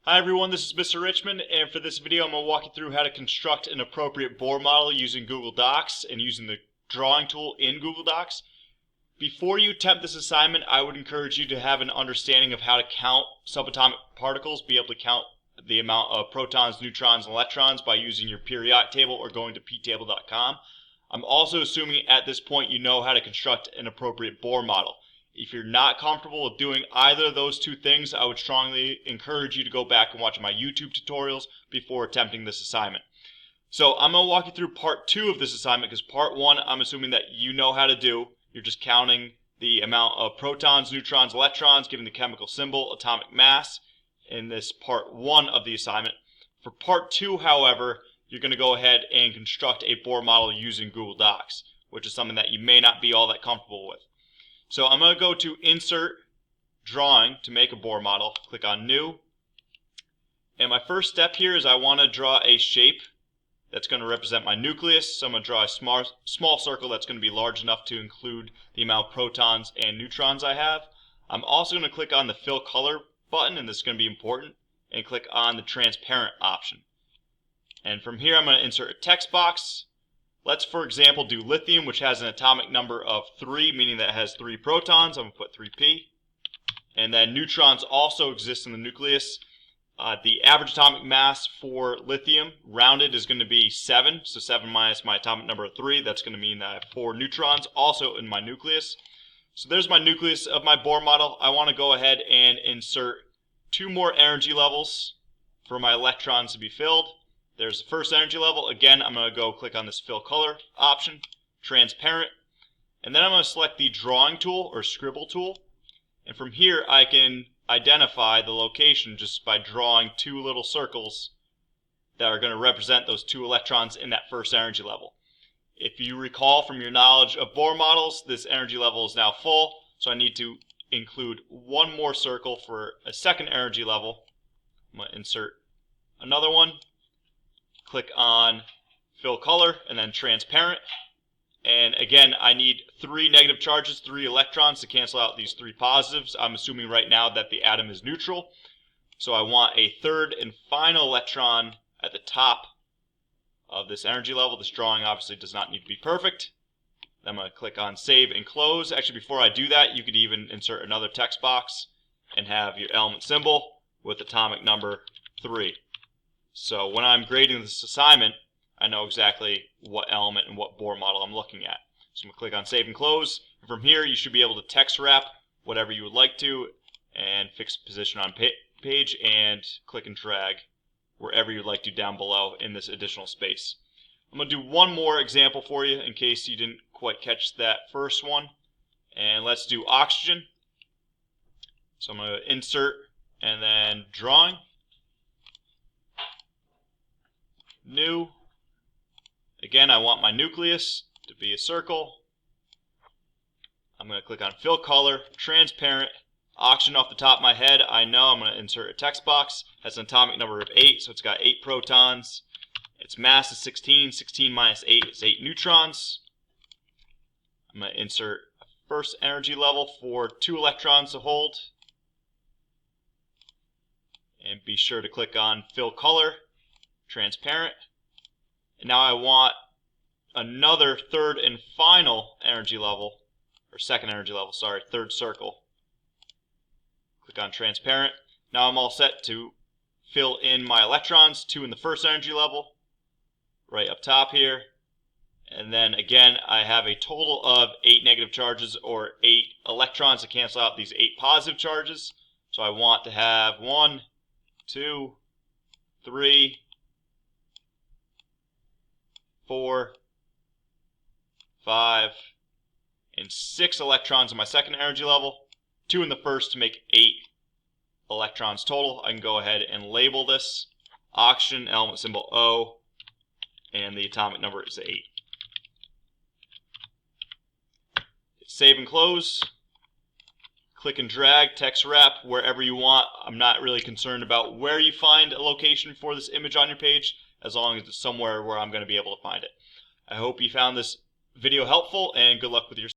Hi everyone, this is Mr. Richmond, and for this video I'm going to walk you through how to construct an appropriate Bohr model using Google Docs and using the drawing tool in Google Docs. Before you attempt this assignment, I would encourage you to have an understanding of how to count subatomic particles, be able to count the amount of protons, neutrons, and electrons by using your periodic table or going to ptable.com. I'm also assuming at this point you know how to construct an appropriate Bohr model. If you're not comfortable with doing either of those two things, I would strongly encourage you to go back and watch my YouTube tutorials before attempting this assignment. So I'm going to walk you through part 2 of this assignment because part 1 I'm assuming that you know how to do. You're just counting the amount of protons, neutrons, electrons, given the chemical symbol, atomic mass in this part 1 of the assignment. For part 2, however, you're going to go ahead and construct a Bohr model using Google Docs, which is something that you may not be all that comfortable with. So I'm going to go to Insert, Drawing to make a Bohr model. Click on New. And my first step here is I want to draw a shape that's going to represent my nucleus. So I'm going to draw a small circle that's going to be large enough to include the amount of protons and neutrons I have. I'm also going to click on the Fill Color button, and this is going to be important, and click on the Transparent option. And from here I'm going to insert a text box. Let's, for example, do lithium, which has an atomic number of 3, meaning that it has 3 protons. I'm going to put 3p. And then neutrons also exist in the nucleus. The average atomic mass for lithium, rounded, is going to be 7. So 7 minus my atomic number of 3, that's going to mean that I have 4 neutrons also in my nucleus. So there's my nucleus of my Bohr model. I want to go ahead and insert 2 more energy levels for my electrons to be filled. There's the first energy level. Again, I'm going to go click on this Fill Color option, Transparent, and then I'm going to select the Drawing tool or Scribble tool. And from here, I can identify the location just by drawing 2 little circles that are going to represent those 2 electrons in that first energy level. If you recall from your knowledge of Bohr models, this energy level is now full, so I need to include 1 more circle for a second energy level. I'm going to insert another one. Click on Fill Color and then Transparent. And again, I need 3 negative charges, 3 electrons to cancel out these 3 positives. I'm assuming right now that the atom is neutral. So I want a third and final electron at the top of this energy level. This drawing obviously does not need to be perfect. I'm going to click on Save and Close. Actually, before I do that, you could even insert another text box and have your element symbol with atomic number 3. So when I'm grading this assignment, I know exactly what element and what Bohr model I'm looking at. So I'm going to click on Save and Close. And from here, you should be able to text wrap whatever you would like to and fix position on page and click and drag wherever you'd like to down below in this additional space. I'm going to do one more example for you in case you didn't quite catch that first one. And let's do oxygen. So I'm going to Insert and then Drawing. New. Again, I want my nucleus to be a circle. I'm going to click on Fill Color, Transparent, Oxygen off the top of my head. I know I'm going to insert a text box. It has an atomic number of 8, so it's got 8 protons. Its mass is 16. 16 minus 8 is 8 neutrons. I'm going to insert a first energy level for 2 electrons to hold. And be sure to click on Fill Color, Transparent. And now I want another third and final energy level, or second energy level, sorry, third circle. Click on Transparent. Now I'm all set to fill in my electrons, 2 in the first energy level, right up top here. And then again, I have a total of 8 negative charges, or 8 electrons to cancel out these 8 positive charges. So I want to have 1, 2, 3, 4, 5, and 6 electrons in my second energy level, 2 in the first to make 8 electrons total. I can go ahead and label this oxygen, element symbol O, and the atomic number is 8. Save and close. Click and drag, text wrap wherever you want. I'm not really concerned about where you find a location for this image on your page, as long as it's somewhere where I'm going to be able to find it. I hope you found this video helpful, and good luck with your